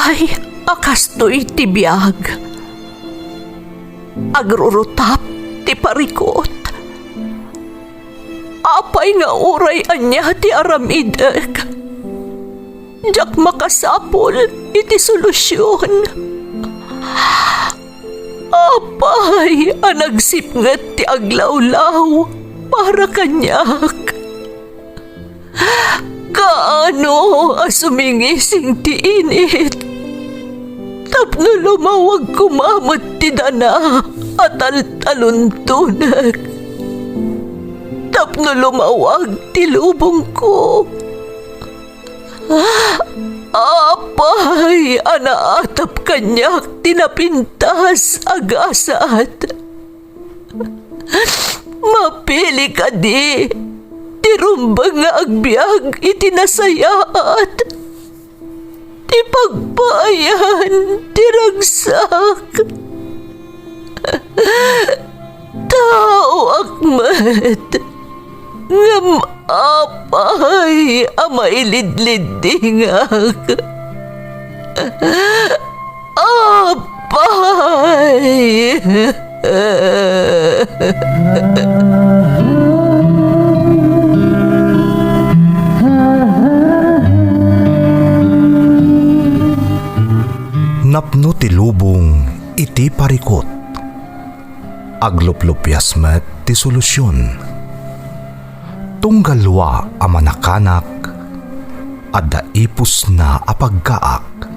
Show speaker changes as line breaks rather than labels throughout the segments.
Apay, akastoy tibiyag. Agrurutap ti parikot. Apay nga uray anya ti aramidek. Jak makasapol iti solusyon. Apay, anagsipnget ti aglawlaw para kanyak. Kaano asumingising ti init? Tapno lumawag kumamot ti dana at taluntunak. Tapno lumawag ti lubong ko. Apay, anaatap kanyak tinapintas agasat. Mapili ka di, tirumbang nga agbyag itinasayaat. Ti pagbayan, tiragsak. Tao akmat, ngam apay, amailidlidingak. Apay.
Napno ti lubong iti parikot. Agluplupyas met ti solusyon. Tunggalwa a manakanak, adda ipus na apagkaak.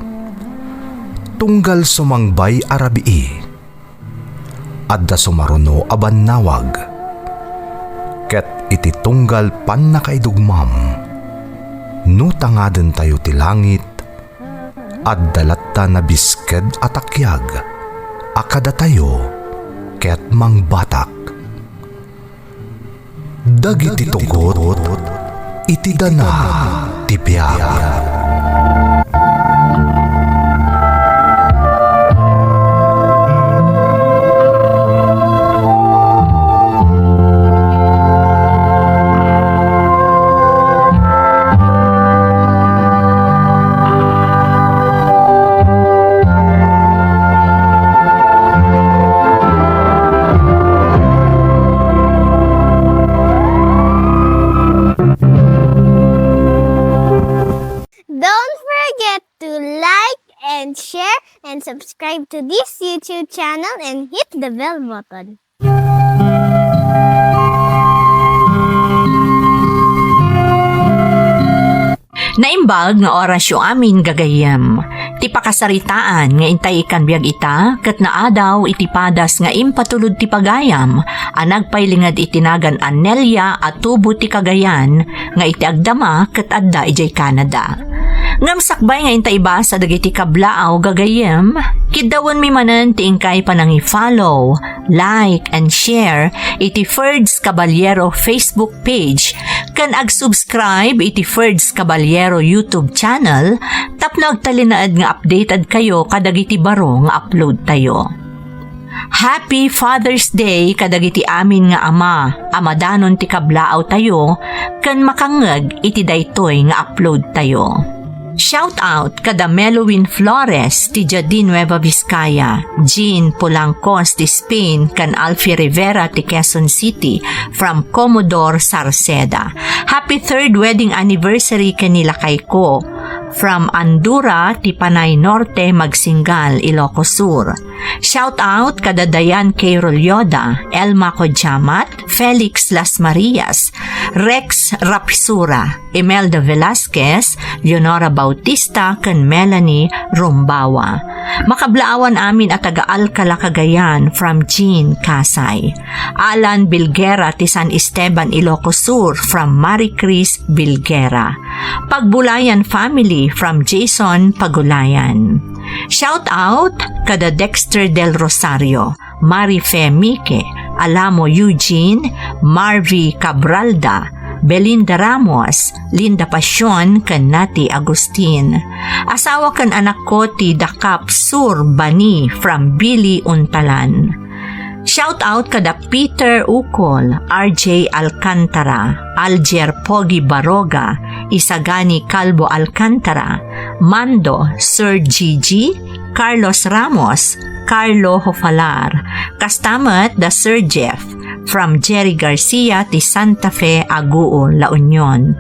Tunggal sumangbay arabii, adda sumaruno a bannawag. Ket iti tunggal pan nakaidugmam, no tangaden tayo ti langit, adda latta na bisked atakyag, akada tayo ket mangbatak. Dagiti tugot, iti dana ti biag.
Don't forget to like and share and subscribe to this YouTube channel and hit the bell button.
Naimbag nga orasyo amin gagayem. Ti pakasaritaan nga intay ikan biag ita, ket naadaw iti padas nga impatulod ti pagayam, anagpailingad itinagan Anelia at tubo ti Cagayan, nga iti agdama ket adda ijay Canada. Ngam sakbay nga intay ba sa dagiti kablaaw gagayem, kidawan mi manen ti ingkay panang i-follow, like, and share iti Ferds Caballero Facebook page, kan ag-subscribe iti Ferds Caballero YouTube channel, tapno agtalinaad nga updated kayo kadagiti baro nga upload tayo. Happy Father's Day kadagiti amin nga ama, amadanon ti kablaaw tayo, kan makangeg iti daytoy nga upload tayo. Shout out kada Melowin Flores ti Jadin Nueva Vizcaya, Jean Polancos ti Spain, kan Alfie Rivera ti Quezon City from Commodore Sarceda. Happy 3rd wedding anniversary kanila kay ko. From Andura ti Panay Norte, Magsingal, Ilocos Sur. Shout out kada Dayan K. Rolyoda, Elma Kodjamat, Felix Las Marias, Rex Rapisura, Imelda Velasquez, Leonora Bautista, kan Melanie Rombawa. Makablaawan amin at taga-Alcala, Cagayan from Jean Kasay. Alan Bilguera ti San Esteban, Ilocos Sur from Marie Cris Bilguera. Pagbulayan family from Jason Pagulayan. Shout out kada Dexter Del Rosario, Marife Mike, Alamo Eugene, Marvy Cabralda, Belinda Ramos, Linda Pasyon, kan Nati Agustin. Asawa kan anak ko ti Dakap Sur Bani from Billy Untalan. Shout out kada Peter Ukol, RJ Alcantara, Alger Pogi Baroga, Isagani Calvo Alcantara, Mando, Sir Gigi, Carlos Ramos, Carlo Hofalar, kastamat da Sir Jeff, from Jerry Garcia ti Santa Fe, Aguo, La Union.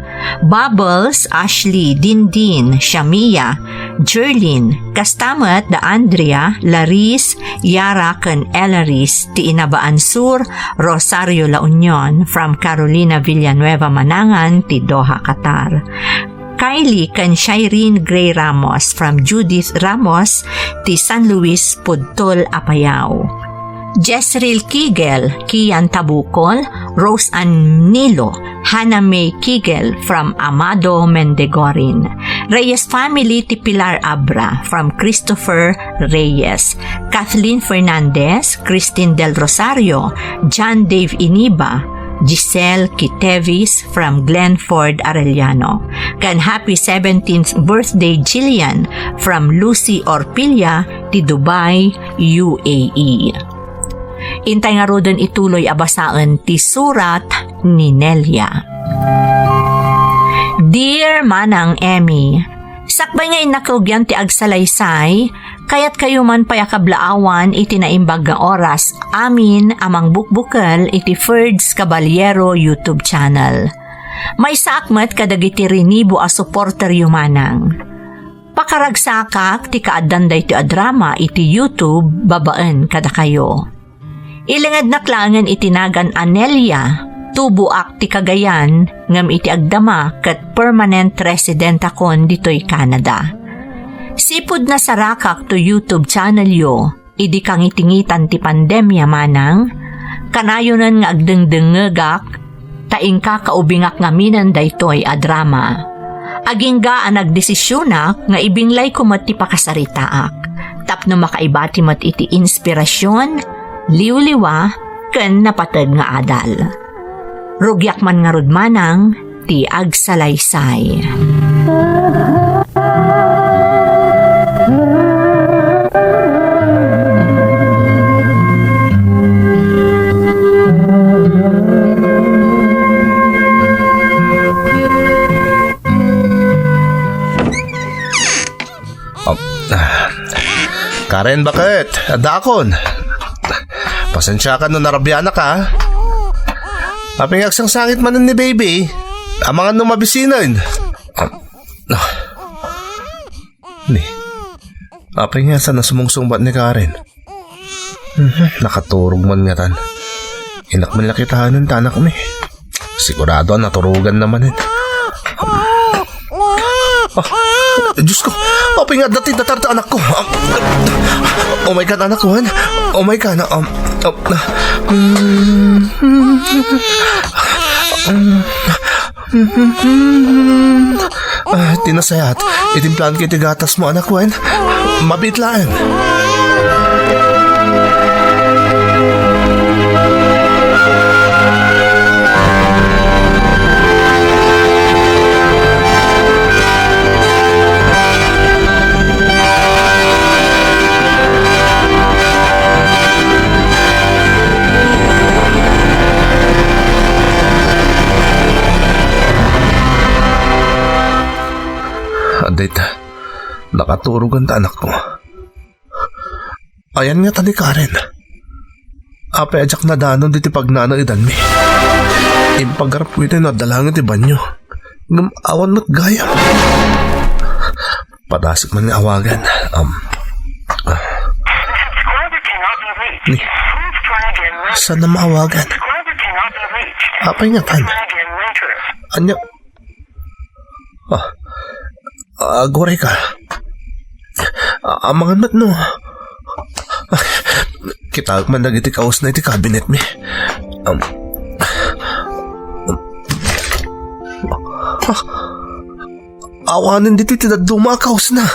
Bubbles, Ashley, Dindin, Shamia, Jerlyn, kastamat da Andrea, Laris, Yara ken Elaris ti Inabaan Sur, Rosario, La Union, from Carolina Villanueva Manangan ti Doha, Qatar. Kylie ken Shireen Gray Ramos from Judith Ramos ti San Luis Pudtol, Apayao. Jezreel Kigel, Kian Tabukol, Rose Ann Nilo, Hannah May Kigel from Amado Mendegorin. Reyes family ti Pilar Abra from Christopher Reyes. Kathleen Fernandez, Christine Del Rosario, John Dave Iniba, Giselle Kitevis from Glenford, Arellano. Kan happy 17th birthday Jillian from Lucy Orpilla ti Dubai, UAE. Intay nga rodon ituloy abasaan ti surat ni Nelia. Dear Manang Emmy, sakbay nga inakugyan ti agsalaysay, kayat kayo man payakablaawan iti naimbag nga oras amin amang bukbukal iti Ferds Caballero YouTube channel. May saakmat kadagiti rinibo a supporter yumanang. Pakaragsakak ti kaaddanday ti adrama iti YouTube babaan kada kayo. Ilangad na klangan itinagan Anelia, tubuak ti Cagayan, ngam iti agdama kat permanent resident akon dito'y Canada. Sipud na sarakak to YouTube channel yo, idi kang itingitan ti pandemya manang, kanayonan nga agdengdengegak, taing kakaubingak ngaminan daytoy a drama. Agingga ang nagdesisyonak nga ibinglay ko mat ti pakasaritaak, tapno makaibati mat iti inspirasyon, liwliwa, ken napatag nga adal. Rugyak man nga rudmanang ti agsalaysay.
Karen, bakit? Adakon. Pasensya ka nung narabyanak ka. Papingaksang sangit man ni baby. Amangan nung mabisinan. Ni. Apingasa na sumungsungbat ni Karen. Nakaturog man nga tan. Inak man lakitahanan tanak mi. Sigurado naturugan naman eh. Diyos ko, nga dati datarta anak ko. Oh my God, anak ko, han? Oh my God, tinasayat, itimplan kiti gatas mo, anak ko, han? Mabitlaan. Dita, nakaturugan ta anak ko. Ayan nga tani Karen. Ape ajak na danon diti pagnanang idan mi. Impaggarap ko ito na dalangan ti banyo. Ngam awan mo't gaya. Padasik man ni awagan. Ni, saan na maawagan? Apay nga tan? Anya? Agoray ka. Amangan mat no. Kita man nagiti kaos na iti cabinet mi. Awanin dito iti daduma kaos na.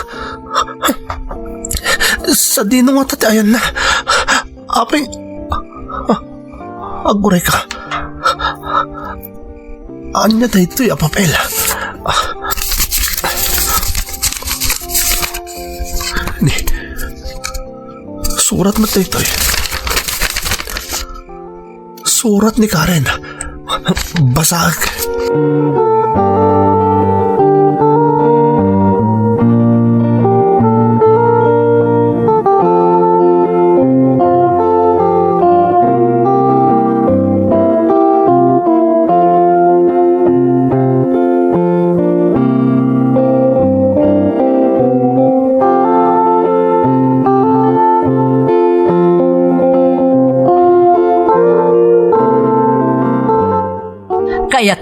Sa dino nga tati ayan na. Apay. Agoray ka. Anya na ito'y apapel. Ni, surat mo ito. Surat ni Karen. Basag.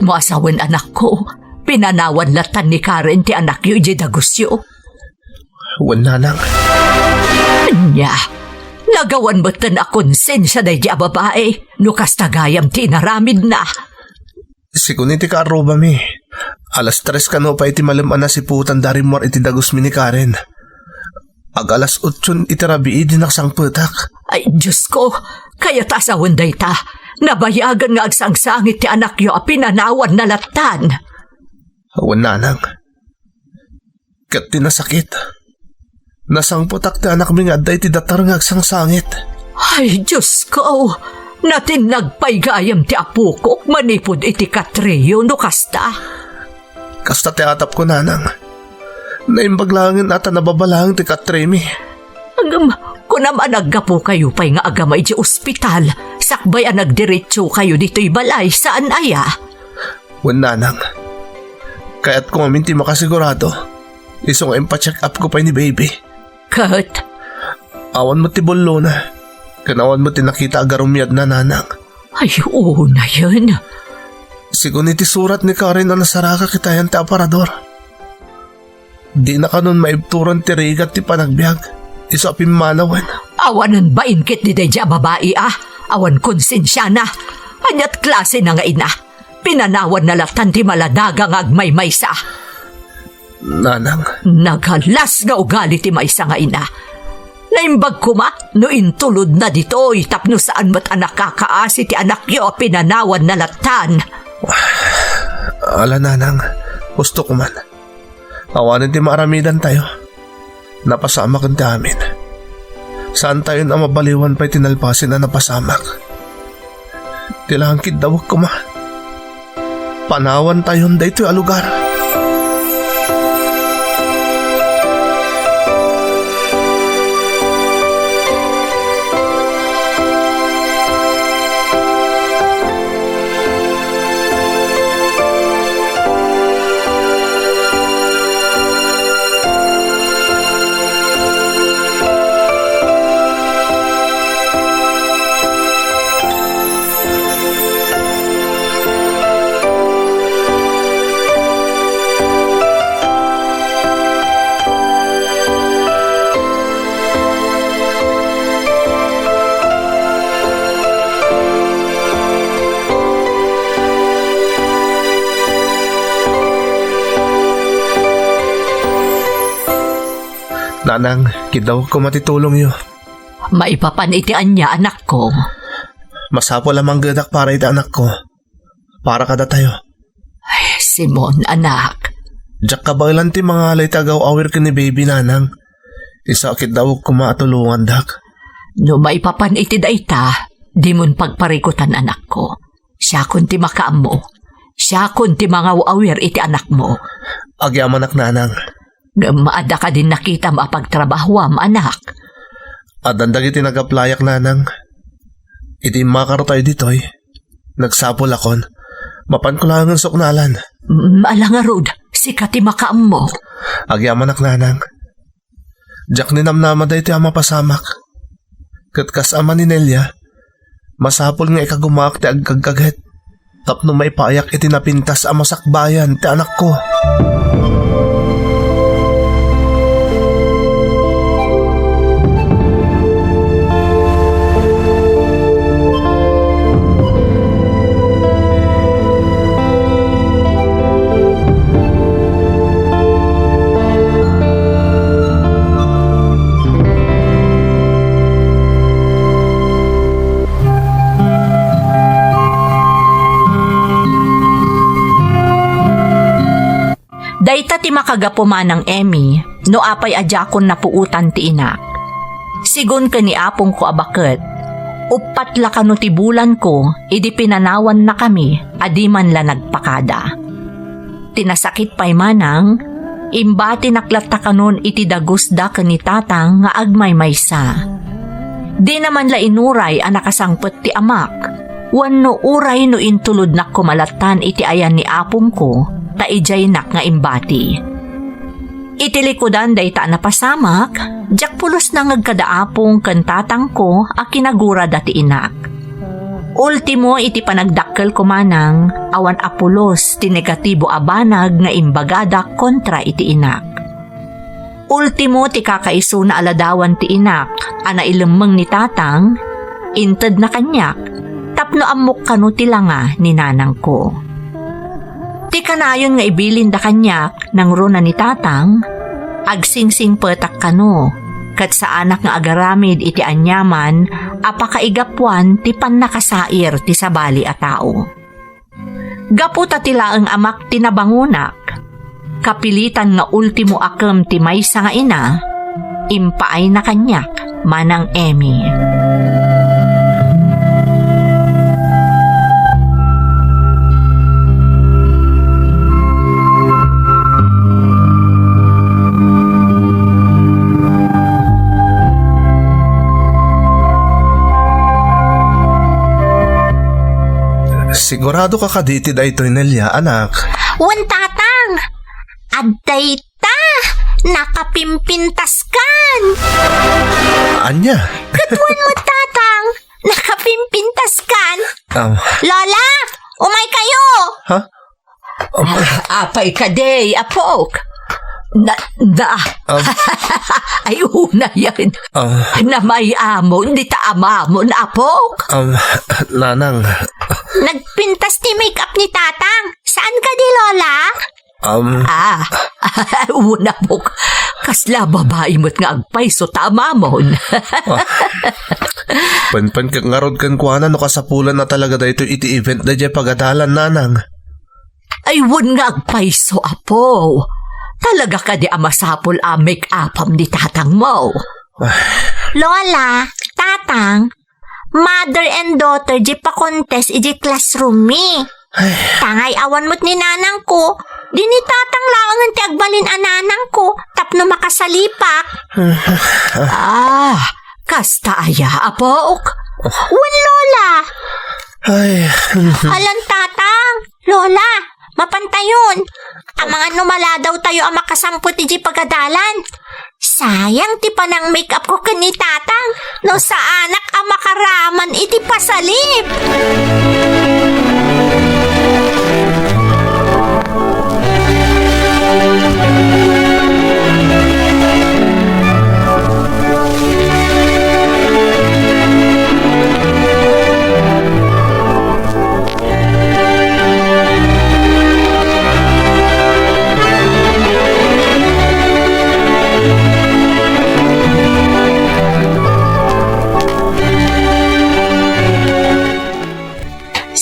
mo asawan anak ko. Pinanawan latan ni Karen ti anak yu iji dagusyo.
Wan nanang.
Anya, nagawan mo tan a konsensya day di a babae. Nukas tagayam ti naramid na.
Sikun iti kaaruba mi. Alas 3 kano pa iti malaman na si putan dari mo iti dagus mi ni Karen. Ag alas 8 iti rabii din naksang putak.
Ay, Diyos ko, kaya tasawan day ta. Nabayagan nga agsangsangit ti anak yu a pinanawan na latan.
Wan nanang. Kat tinasakit. Nasang putak ti anak mi nga aday ti datar nga agsangsangit.
Ay, Diyos ko, natin nagpaygayam ti apo ko manipod iti katreyo no kasta.
Kasta ti atap ko nanang. Naimbaglangin ata nababalang ti katremi.
Agam, kunam anaggapo kayo pa'y nga agamay di ospital. Sakbay ang nagdiretso kayo dito'y balay. Saan aya?
Wan nanang. Kaya't kung aminti makasigurado, iso nga impacheck up ko pa ni baby.
Kat,
Awan mo ti bollo na. Kanawan mo ti nakita agarumyad na nanang.
ay oo na yan.
Sigun iti surat ni Karen na nasaraka kitayan ti aparador. Di na kanon maibturan ti rigat ti panagbiag. Iso apim manawan.
Awanan ba inkit di day dya babae Awan konsensya na. Anyat klase na nga ina. Pinanawan na latan ti maladagang agmay-maysa.
Nanang.
Naghalas nga ugali ti maysa nga ina. Naimbag ko ma, no intulod na dito, tapno saan mat anak kakaasi ti anak yo pinanawan na latan.
Ala nanang, gusto ko man. Awanin ti maaramidan tayo. Napasama kan ti amin. Saan tayo na mabaliwan pa'y tinalpasin na napasamak? Tilangkid daw ko ma. Panawan tayo na ito'y alugar. Nanang, kidaw ko matitulong yo.
Maipapanitian niya anak ko.
Masapo lamang gadak para iti anak ko. Para kada tayo.
Ay, Simon, anak.
Diyak kabailan ti mga alay tagaw awir ka ni baby nanang. Isa kidaw ko matulungan dak.
No maipapaniti da ita, di mon pagparikutan anak ko. Siya kun ti makaam mo. Siya kun ti mga awir iti anak mo.
Agyaman ak nanang.
Maada ka din nakita mapagtrabahuam, anak.
Adandag iti nagaplayak nanang. Iti makaro tayo ditoy. Nagsapol akon. Mapan ko lang ang suknalan.
Malangarod, sikat ti makaam mo.
Agyaman ak nanang. Diyak ninamnama da iti ama pasamak. Katkas ama ni Nelia. Masapol nga ikagumak ti agkagkaget. Tapno may payak iti napintas ama sakbayan ti anak ko.
Dayta ti makagapuman ng Emmy, no apay adjakon na puutan ti inak. Sigun ka ni apong ko abaket, upat la kano ti bulan ko, idi pinanawan na kami, adi man la nagpakada. Tinasakit pa'y manang, imbati naklata kanon iti dagusda ka ni tatang nga agmay maysa. Di naman la inuray ang nakasangpet ti amak, wano uray no intulod na kumalatan iti ayan ni apong ko, taijay nak nga imbati. Itilikodan day ta napasamak, jak pulos na ngagkadaapong kantatang ko a kinagura dati inak. Ultimo iti panagdakkel ko manang awan apulos ti negatibo abanag nga imbagada kontra iti inak. Ultimo ti kakaiso na aladawan ti inak ana ilemeng ni tatang inted na kanyak tapno amok kano ti langa ni nanang ko. Ti kanayon nga ibilin da kanyak nang runa ni tatang agsingsing petak kano kat sa anak nga agaramid iti anyaman apakaigapwan ti pannakasair ti sabali a tao. Gaputa ti laeng amak tinabangunak kapilitan nga ultimo akem ti maysa nga ina impaay na kanyak manang Emmy.
Sigurado ka kaditid ay ito'y Nelia, anak.
Wan tatang! Adday ta! Nakapimpintas kan!
Anya?
Katwan mo tatang! Nakapimpintas kan!
Um,
Lola! Umay kayo!
ha?
Apay ka day, apok. Ay una yan. Na may amon, di ta amamon, apok.
Nanang,
Nagpintas ni makeup ni tatang! Saan ka di, Lola?
Una pok. Kasla babae mo't nga agpay, so tama mon.
panpan kang ngarod kan kuana no kasapulan na talaga da ito iti event da jay pagadalan, nanang.
Ay wun nga agpay, so apo. Talaga ka di amasapol a make-upam ni tatang mo.
Lola, tatang, mother and daughter di pa contest iji classroom mi. Tangay awan mo't ni nanang ko. Di ni tatang laangan ti agbalin a nanang ko tapno makasalipak.
Kasta aya, apok.
Wan, Lola.
Ay,
Alan tatang, Lola, mapantayon. Ang mga numala daw tayo ang makasamput iji pagadalan. Sayang ti pa ng makeup ko kani tatang. No sa anak ang makaraman iti pasalip.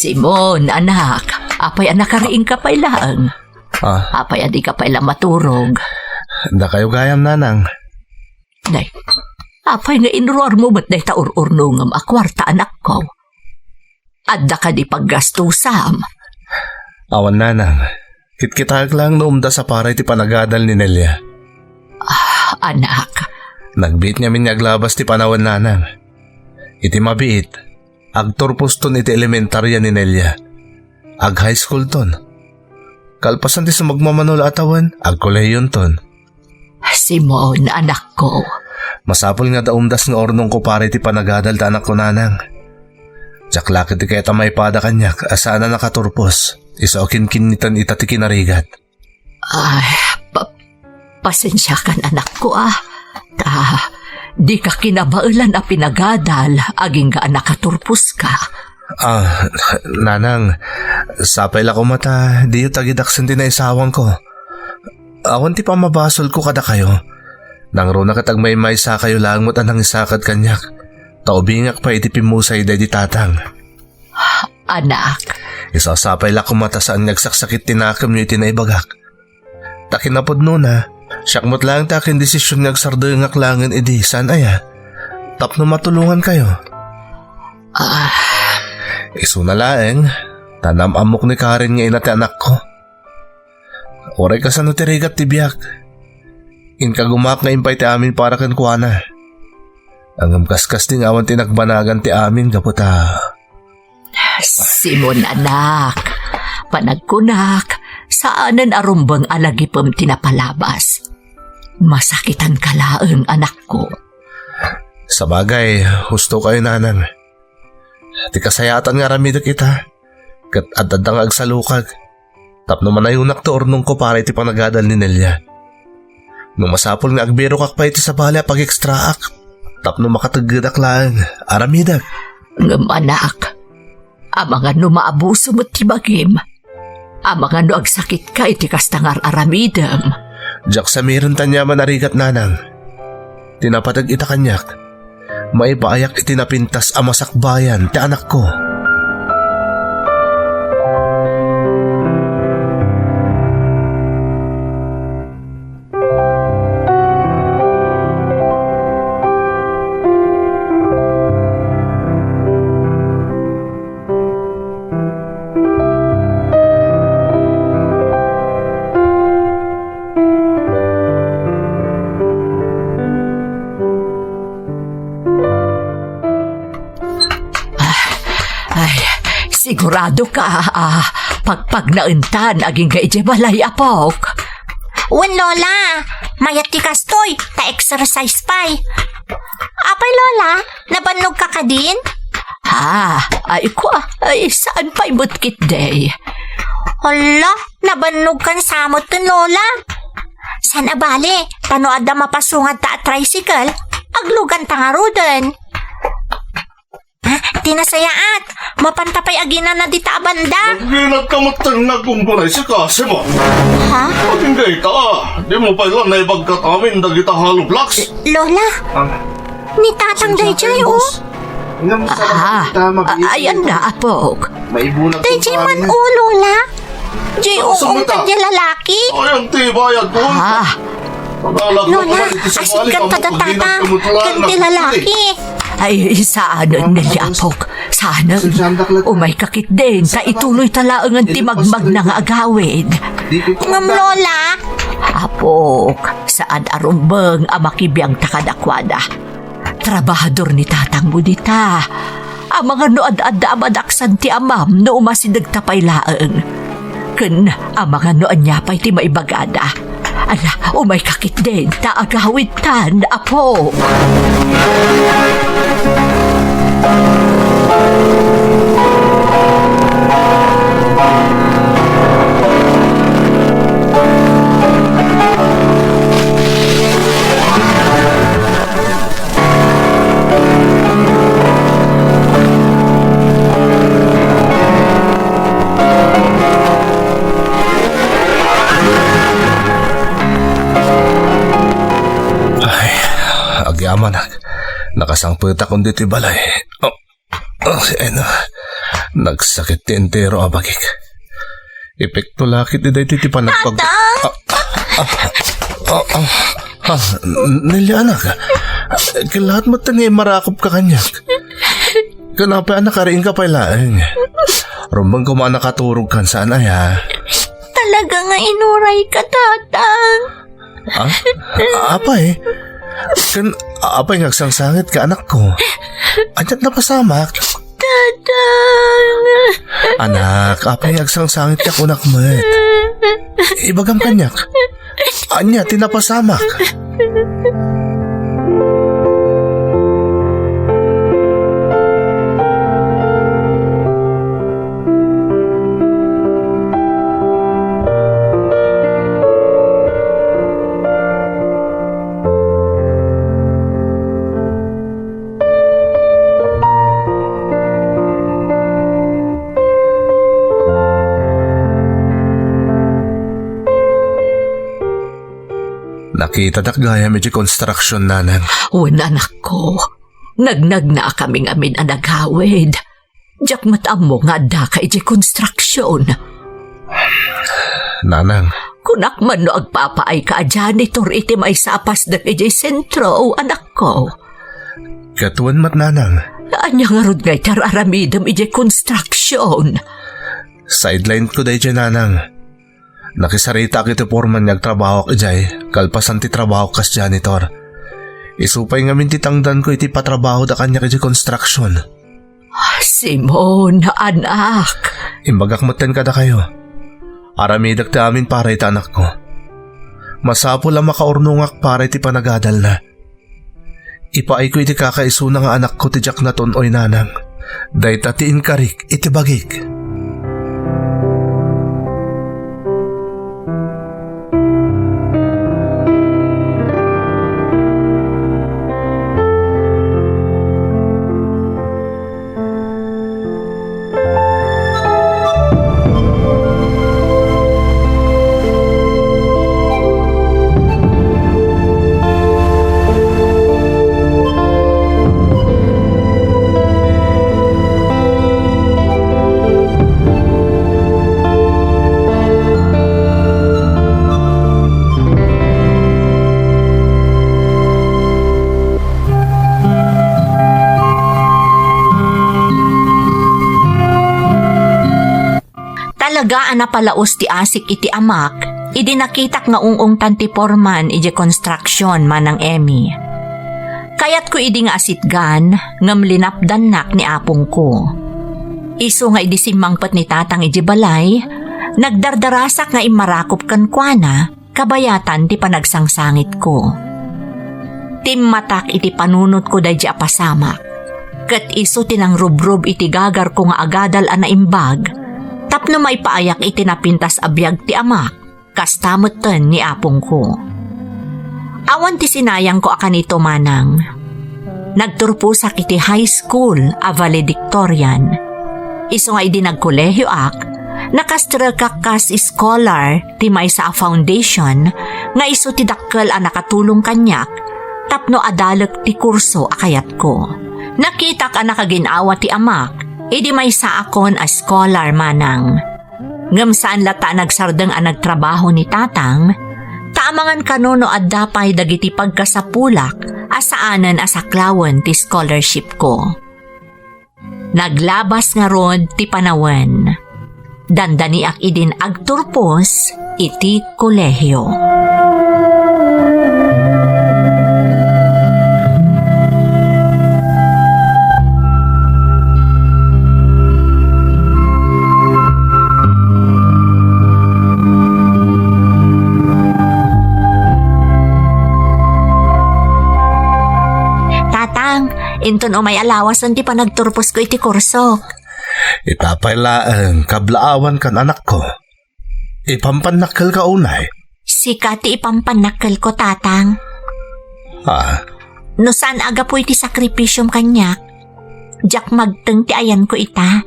Simon, anak. Apay anak kariing ka pa ilang. Apay adi ka pa ilang maturog.
da kayo gayam, nanang.
Day, apay nga inruar mo ba't day taur-urno ng akwarta anak ko. Adda ka di paggastusam.
Awan, nanang. Kitkitag lang noong sa para iti panagadal ni Nelia.
Anak,
Nagbiit niya minyaglabas ti panawan, nanang. Iti mabiit. Agturpos ton iti elementarya ni Nelia. Ag high school ton. Kalpasan ti sumagmamanol atawan, ag koleyon ton.
Simon, anak ko.
Masapol nga daumdas nga ornong ko pare ti panagadal ta anak ko, nanang. Tsaklakit ti kaya tamay pada kanyak, asana nakaturpos. Isokin kinitan ita ti kinarigat.
Ay, pasensya kan anak ko di ka kinabailan a pinagadal, aging ga nakaturpos ka.
Nanang, sapay la ko mata, di yu tagidaksan din na isawang ko. Awan ti pamabasol ko kada kayo. Nang ro na katagmay sa kayo lang mo tanang isakad kanyak. Taubingak pa iti pimusay di tatang.
Anak,
Isasapay la ko mata saan nagsaksakit tinakam niyo itinaibagak. Takinapod nuna, siyakmot lang takin desisyon nagsardengak langin edi saan aya. Tapno matulungan kayo. Isuna laeng, tanam amok ni Karen nga inati anak ko. Oray ka sa natirigat tibiyak. Inkagumak nga impay ti amin para kan kuana. Ang kaskas ting awan tinagbanagan ti amin kaputa.
Simon anak, panagkunak, saanan arumbang alagipam tinapalabas. Masakitan ka laeng anak ko.
Sa bagay, husto kayo, nanang. Ti kasayatan nga ramidak ita. Kat adadang agsalukag. Tapno manayunak to ornong ko para iti panagadal ni Nelia. Nung masapol nga agbiro kak pa iti sa bala pag-extraak. Tapno makataggadak lang, aramidak.
Ngam anak, amang ano maabuso mo ti bagim. Amang ano agsakit ka iti kastangar aramidam.
Jak sa meron tanya manarigat nanang. Tinapatag ita kanyak. Maipaayak itinapintas amasakbayan ti anak ko.
Sigurado ka, pagpag nauntan, aging kaiti balay apok.
Wen Lola, mayat ti kastoy, ta-exercise pa'y. Apay Lola, nabannog ka ka din?
Ay, saan pa'y butkit day?
Hala, nabannog kan samot kun Lola. San abali, tano adda mapasungad ta at tricycle, aglugan ta nga roden. Tinasayaat, mapantapay agina na dita banda.
Naginat ka matangag kung kunay si kasi mo.
Ha?
Pagingay ka di mo pa ilan na ibagkat amin dagita hollow blocks.
Lola, ni tatang Dayjay oh.
Ayan na apok.
Dayjay man oh Lola. Jay uong tadya lalaki.
Ayang tibayag ko.
Lola, asit kan tadatata, kanti lalaki.
Ay, saan nila apok? Sana, umay kakit din, ta ituloy talaang ang timagmag na nga agawid.
Ngam Lola.
Apok, saan arumbang amakibiyang takadakwada? Trabahador ni tatang mo dita. Ang mga noad-ada amadaksan ti amam no umasidag tapay laang. Kun ang mga noan niya pa'y ti maibagada. Ala, umay kakit din, ta agawid tan, apok.
Agyaman, nakasangput akong dito balay. Nagsakit ti entero abagik. Epekto lakit di dahi ti panagpag... Nelia anak, kilahat mo tani marakop ka kanyak. Kanapa anak kariin ka pailaeng. Rumbang kumana katurog kan saan ay ha?
Talaga nga inuray ka, tatang.
Apa eh? Apay ngagsangsangit ka anak ko. Anyat na pasamak.
Tatang.
Anak, apay ngagsangsangit ka kunak met. Ibagam kanyak. Anya, tinapasamak. Nakita gaya medyo construction nanang.
Anak ko, nagnag na kaming amin ang naghawid. Diyak matam mo nga da ka iti construction.
Nanang.
Kunak man no agpapaay ka janitor iti may sapas da iti sentro, anak ko.
Katuan mat nanang.
Anya nga rod ngay tararamidam iti construction.
Sideline ko dahi dyan nanang. Nakisarita kiti porman niyag trabaho ka jay, kalpasan ti trabaho kas janitor. Isupay ngamin ti tangdan ko iti patrabaho da kanya kiti construction.
Simon, anak.
Imbagak maten kada kayo. Aramidak ti amin para iti anak ko. Masapo lang makaurnungak para iti panagadal na. Ipaay ko iti kakaiso na nga anak ko ti jak na tonoy nanang. Day tatiin karik itibagik.
Talaga napalaos ti asik iti amak, idi nakitak nga ungong tantiporman iti construction manang Emmy. Kayat ko idi nga asitgan, ngam linapdanak ni apong ko. Isu nga idi simangpat ni tatang iti balay, nagdardarasak nga imarakop kan kuana, kabayatan ti panagsangsangit ko. Timmatak iti panunot ko day di apasamak, kat isu tinang rubrub iti gagar ko nga agadal ana imbag, tapno may paayak iti napintas abiyag ti amak, kastamutan ni apong ko. Awan ti sinayang ko akanito manang. Nagturpusak iti high school a valedictorian. Isu nga idi nagkolehyo ak, nakastra kakas scholar ti may sa foundation nga isu ti dakkel a nakatulong kanyak, tapno adalek ti kurso akayat ko. Nakitak a nakaginawa ti amak, idi may sa akon a scholar manang. Ngam saan lata nagsardeng a nagtrabaho ni tatang, taamangan kanuno at dapay dagiti pagkasapulak asaanan asaklawan ti scholarship ko. Naglabas nga rod ti panawen. Dandaniak idin agturpos iti kolehyo. Inton o may alawasan ti panagturpos ko iti kurso.
Itapailaan kablaawan kan anak ko. Ipampanakkel ka unay.
Sika ti ipampanakkel ko, tatang.
Ha?
No saan aga po iti sakripisyom kanyak, jak magteng ti ayan ko ita.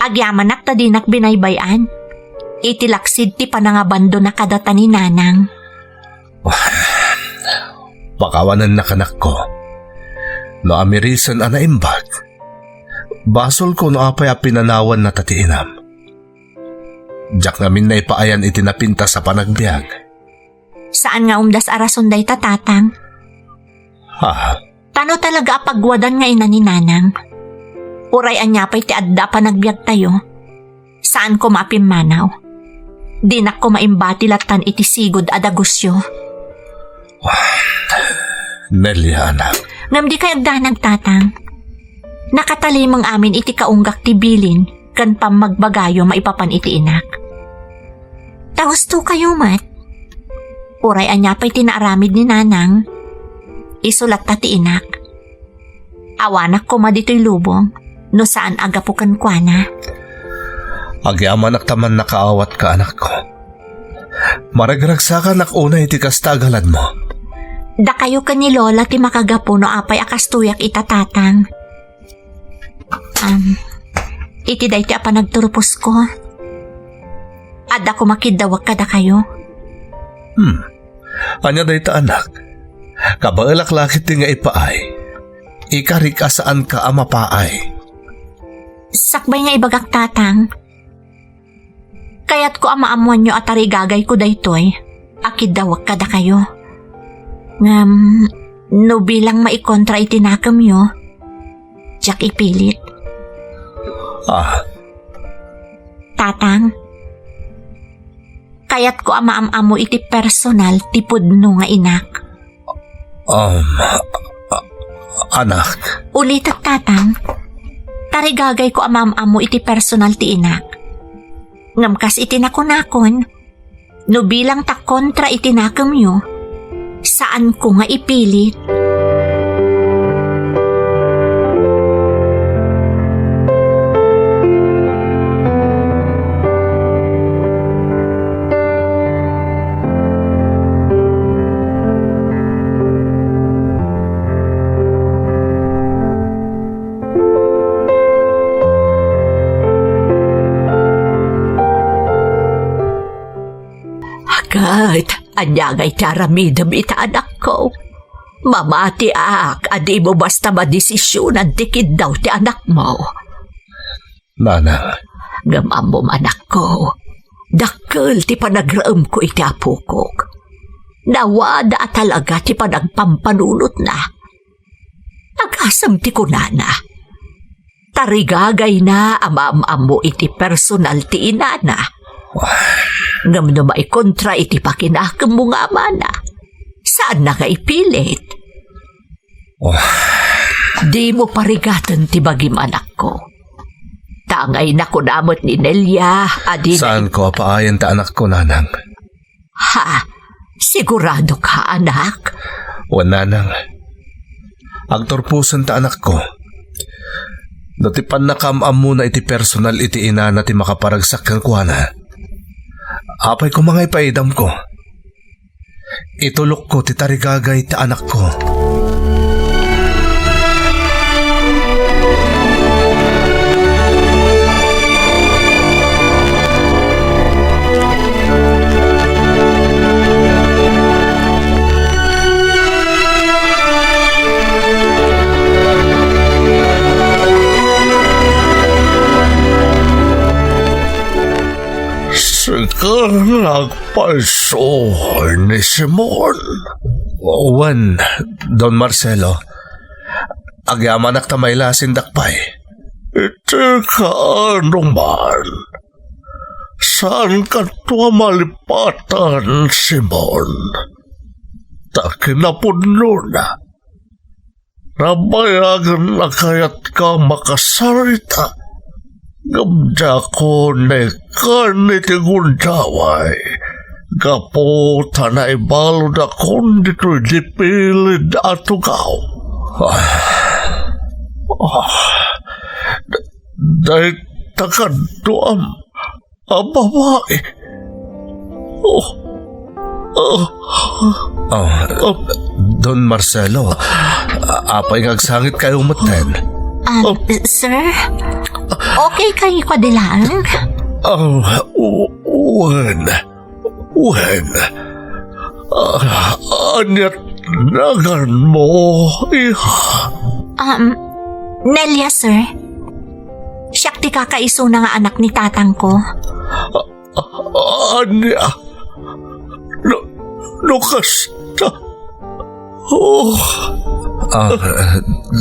Agyamanak ta dinak binaybayan. Itilaksid ti panangabando na kadata ni nanang.
Pakawanan na kanak ko. No amirisan ana imbag. Basol ko no apay pinanawan na tatiinam. Jak namin na ipaayan itinapinta sa panagbiag.
Saan nga umdas arason day tatang?
Ha?
Tano talaga apagwadan nga ina ni nanang? Uray anyapay ti adda panagbiag tayo. Saan ko mapimanaw? Dinak ko maimbatilattan iti sigod adagusyo.
Nelia, anak.
Ngam di kay agda nagtatang. Nakatalimang amin iti kaunggak ti bilin, kan pam magbagayo maipapan iti inak. Tahusto kayo mat. Uray anyapay tinaaramid ni nanang. Isulat ta ti inak. Awanak ko madito'y lubong, no saan aga po kankwana.
Agyaman taman nakaawat ka, anak ko. Maragragsakan ak una iti kastagalad mo.
Da kayo ka ni Lola ti makagapo no apay akastuyak itatatang. Iti day ti apa nagturpos ko. Ada ko makidawag kada kayo.
Anya day ta, anak. Kabaelak lakit ti nga ipaay. Ikarik asaan ka amapaay.
Sakbay nga ibagak tatang. Kaya't ko amaamuan nyo at arigagay ko daytoy. Akidawag kada kayo. No bilang maikontra itinakam nyo, Jack ipilit. Tatang, kaya't ko amaamamo iti personal tipod no nga inak.
Anak.
Ulitat tatang, tarigagay ko amaamamo iti personal ti inak. Ngamkas itinakon-nakon, no bilang ta kontra itinakam nyo, saan ko nga ipilit?
Agad, anyagay taramidam ita anak ko. Mamati adi mo basta madesisyonan tikid daw ti anak mo.
Nanang,
Gamam mo anak ko. Dakkel ti panagraem ko iti apukok. Nawada talaga ti panagpampanunot na. Nagasam ti kunana. Tarigagay na amam mo iti personal ti inana. Ngam no maikontra iti pakinakam mo nga amana. Saan na ka ipilit? Di mo parigatan ti bagim anak ko. Tangay na kunamot ni Nelia.
Saan ko paayan ta anak ko, Nanang?
Ha? Sigurado ka, anak?
O Nanang, agtorpusan ta anak ko. Natipan na kamam muna iti personal iti inana ti makaparagsak kang kuana. Apay ko mga ipaidam ko. Itulok ko ti tarigagay ti anak ko.
Sika nagpalso ni Simon.
Wan, Don Marcelo, agyaman tamay lasin dakpay.
Iti kaano man. Saan ka tuwa malipatan, Simon? Takinapunlo na. Nabayagan na kaya't ka makasarita. Gamda ko na kaniti gundaway. Gapo tanay balod akong dito'y dipilid at tugaw. Dahil takaddoam ang babae.
Don Marcelo, apay ngagsangit kayo maten.
Sir? Okay kayo ko dilang?
Wen. Anyat nagan mo, iha.
Nelia, sir. Siyak ti kakaiso na nga anak ni tatang ko.
Anya. Nukasta.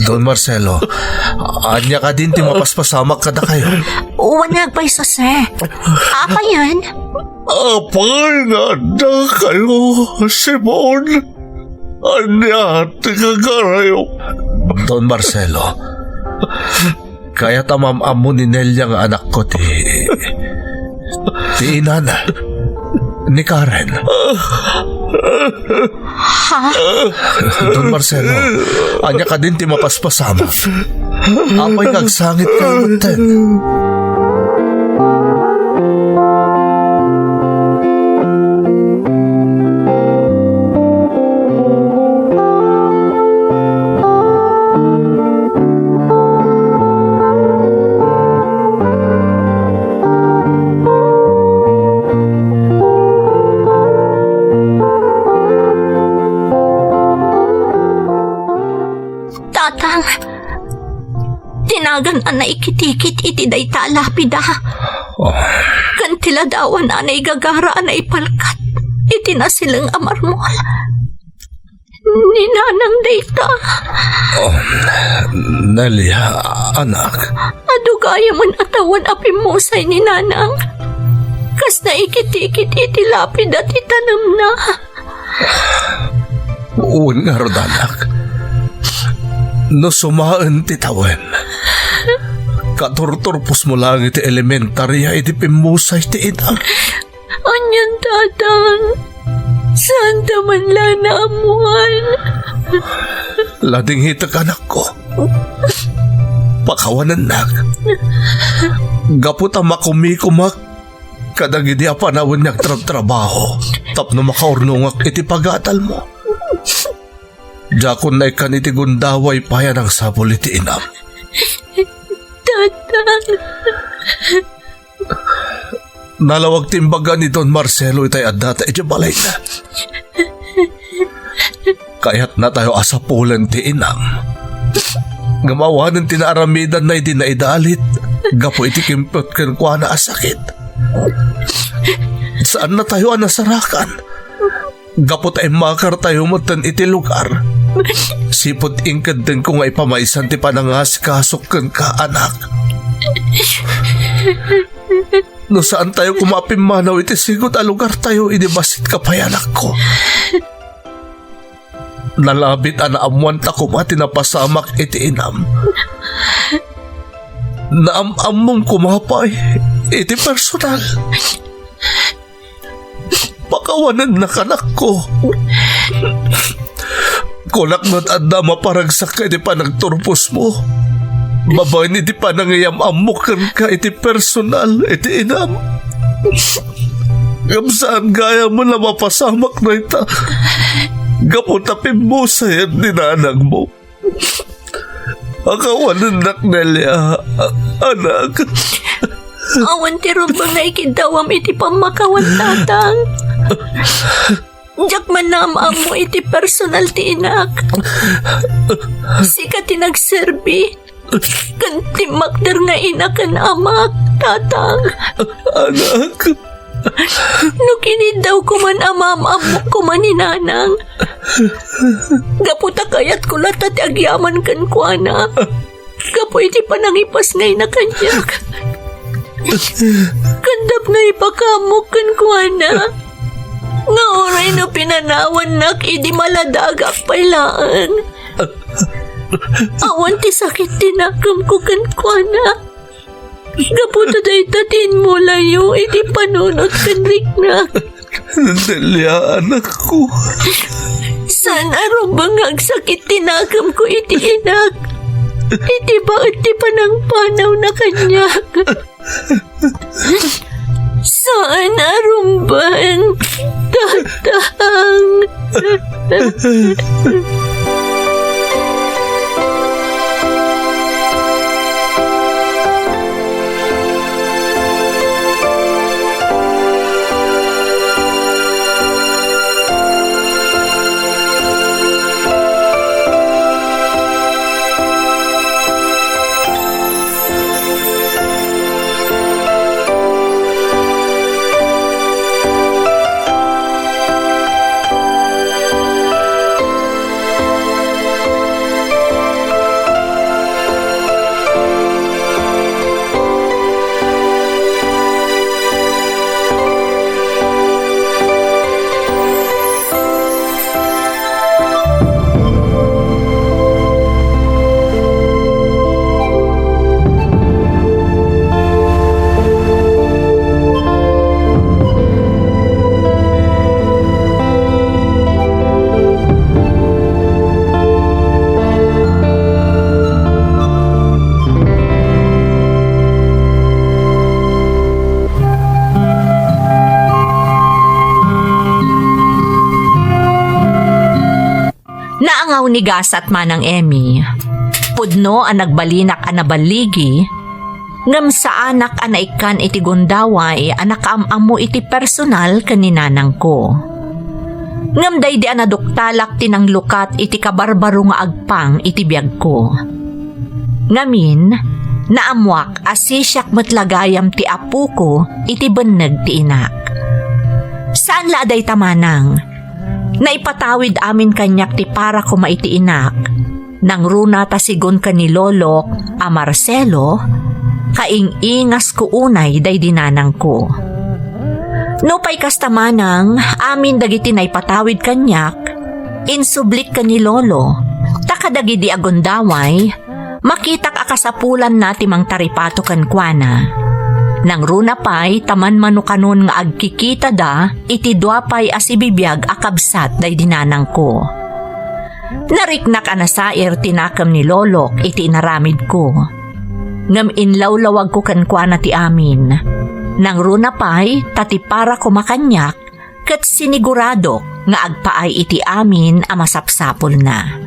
Don Marcelo, anya ka din ti mapaspasamak kada kayo.
Wanag pa iso, sir. Apa yan?
Apay nga na kayo, Simon. Anya, tigagarayo.
Don Marcelo, kaya tamamam mo ni Nelia nga anak ko ti inana ni Karen.
Ha?
Don Marcelo, anya ka din ti mapaspasama. Apay ngagsangit kayo maten.
Tinagan na ikitikit iti dayta lapida. Kantila dawan na igagara na ipalkat. Iti na silang amarmol. Ninanang dayta.
Nelia, anak.
Adugaya man atawan apimusay ni nanang. Kas na ikitikit iti lapida ti tanam na.
Uwan nga rodanak. No sumaan ti tawen. Katurturpos mo lang iti elementarya iti pimusay ti inang.
Anyan tatang. Santa man lang naamuan.
Lading hitak anak ko. Pakawanan nak. Gaputa makumikumak. Kadagidi apanawan niyag trabaho. Tapno makaurnungak iti pagatal mo. Jakon na ikan iti gundaway paya ng sabol iti inam.
Tatang.
Nalawag timbaga ni Don Marcelo itay adda ta iti balay na. Kaya't na tayo asapulan ti inam. Gamawanan tinaaramidan na iti naidalit. Gapo iti kimpot ken kwa na asakit. Saan na tayo anasarakan? Gapo tayo makar tayo matan iti lugar. Sipot ingkad din ko nga ipamaysan ti panangas kasok ken ka anak. No saan tayo kumapimanaw iti sigot a lugar tayo idibasit kapayanak ko. Nalabit anaamuan ta kumati na pasamak iti inam. Naamam mong kumapay iti personal. Pakawanan na kanak ko. Kulak not adda maparagsak ka iti panagturpos mo. Babay ni di pa nangayam-amukan ka iti personal, iti inam. Saan gaya mo na mapasamak na ita? Gaputapin mo sa'yan dinanag mo. Akawanan nak Nelia, anak.
Awan ti Ruba nga ikidawam iti pamakawan tatang. Diyak manamam mo iti personal ti inak. Sika tinagserbi. Kanti makder nga inakan amak, tatang.
Anak.
No kinidaw ko man amam-amok ko man inanang. Gaputa kayat ko latat agyaman kan ko ana. Gapo iti panangipas ngay na kanyak. Kandap nga ipakamok kan ko ana. Nga oray no pinanawan nak idi maladagak pailaan. Awan ti sakit tinakam ko kan ko ana. Gaputa day tatin mo layo iti panunot kan rikna.
Nelia, anak ko.
Saan araw bang agsakit tinakam ko iti inak? Iti ba iti panangpanaw na kanyak? Saan araw bang tatang?
Naangaw ni Gasat manang Emmy. Pudno ang nagbalinak ang nabaligi. Ngam sa anak anaikan iti gundaway anak amamo iti personal kaninanang ko. Ngam day di anaduktalak tinang lukat iti kabarbaro nga agpang iti biyag ko. Ngamin, naamwak asisyak matlagayam ti apu ko iti beneg ti inak. Saan la aday tamanang? Naipatawid amin kanyak ti para ko maiti inak. Nang runa ta sigon ka ni Lolo a Marcelo, kaing-ingas ko unay day dinanang ko. No pa'y kastamanang amin dagiti naipatawid kanyak, insublik ka ni Lolo, takadagi di agundaway, makitak akasapulan na timang taripato kan kuana. Nang runa pa'y taman manukanon nga agkikita da, iti duapay asibibiyag akabsat day dinanang ko. Nariknak anasair tinakam ni Lolok iti inaramid ko. Ngam inlawlawag ko kankwana ti amin. Nang runa pa'y tatipara ko makanyak, kat sinigurado nga agpaay iti amin a masapsapol na.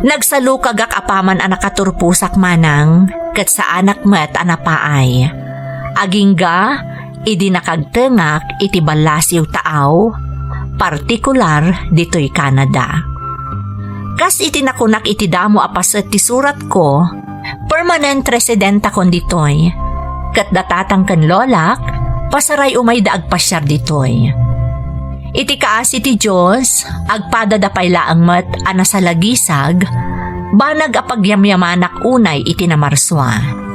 Nagsalukag apaman anakaturpusak manang, kat sa anak met anapaay. Agingga, Idi nakagtengak iti balasiw taaw, partikular dito'y Canada. Kas iti nakunak iti damo apaset ti surat ko, permanent residenta kon ditoy. Kat datatang ken lolak, pasaray umay da agpasyar ditoy. Iti kaasi ti Diyos, agpadadapay laang met ana sa lagisag, banag apagyamyamanak unay iti namarswa.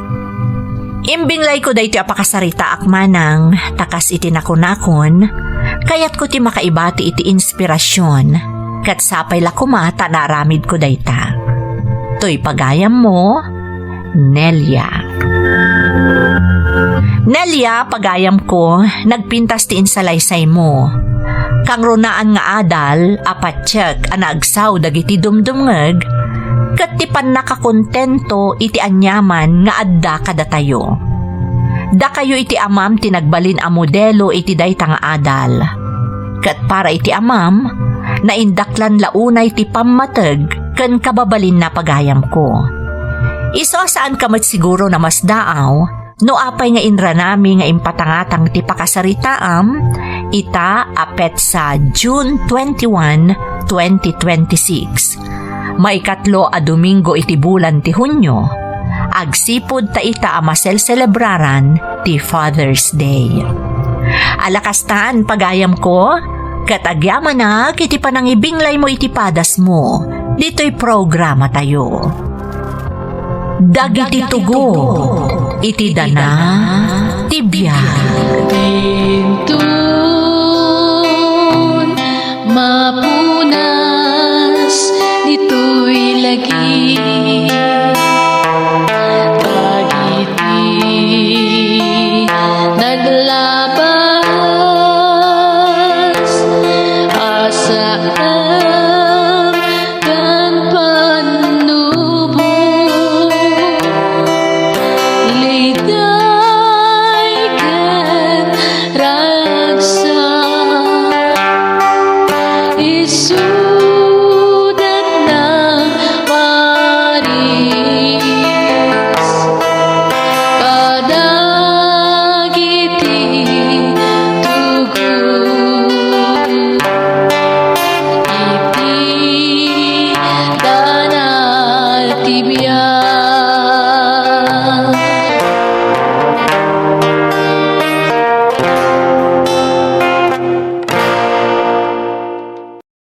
Imbinglay ko da iti apakasarita akmanang takas iti nakunakon, kayat ko ti makaibati iti inspirasyon, kat sapay lakumata naramid ko dayta. To'y pagayam mo, Nelia. Nelia, pagayam ko, nagpintas ti insalaysay mo. Kang runaan nga adal, apatsyag, anagsaw dagiti dumdumngeg, kat ti pan nakakontento iti anyaman nga adda kada tayo. Da kayo iti amam tinagbalin a modelo iti dayta nga adal. Kat para iti amam, naindaklan launay ti pammateg ken kababalin na pagayam ko. Iso saan kamat siguro na mas daaw, no apay nga inranami nga impatangatang ti pakasaritaam, ita apet sa June 21, 2026. Maikatlo a Domingo iti bulan ti Hunyo, agsipod ta ita amasel celebraran ti Father's Day. Alakastaan pagayam ko, katagyaman na iti panangibinglay mo iti padas mo, dito'y programa tayo. Dagiti tugo, iti dana, tibiyag.
Bintun, mapunas, dito'y lagi. Dagiti, naglabas, asaan, kan panubo. Liday kan ragsa, isu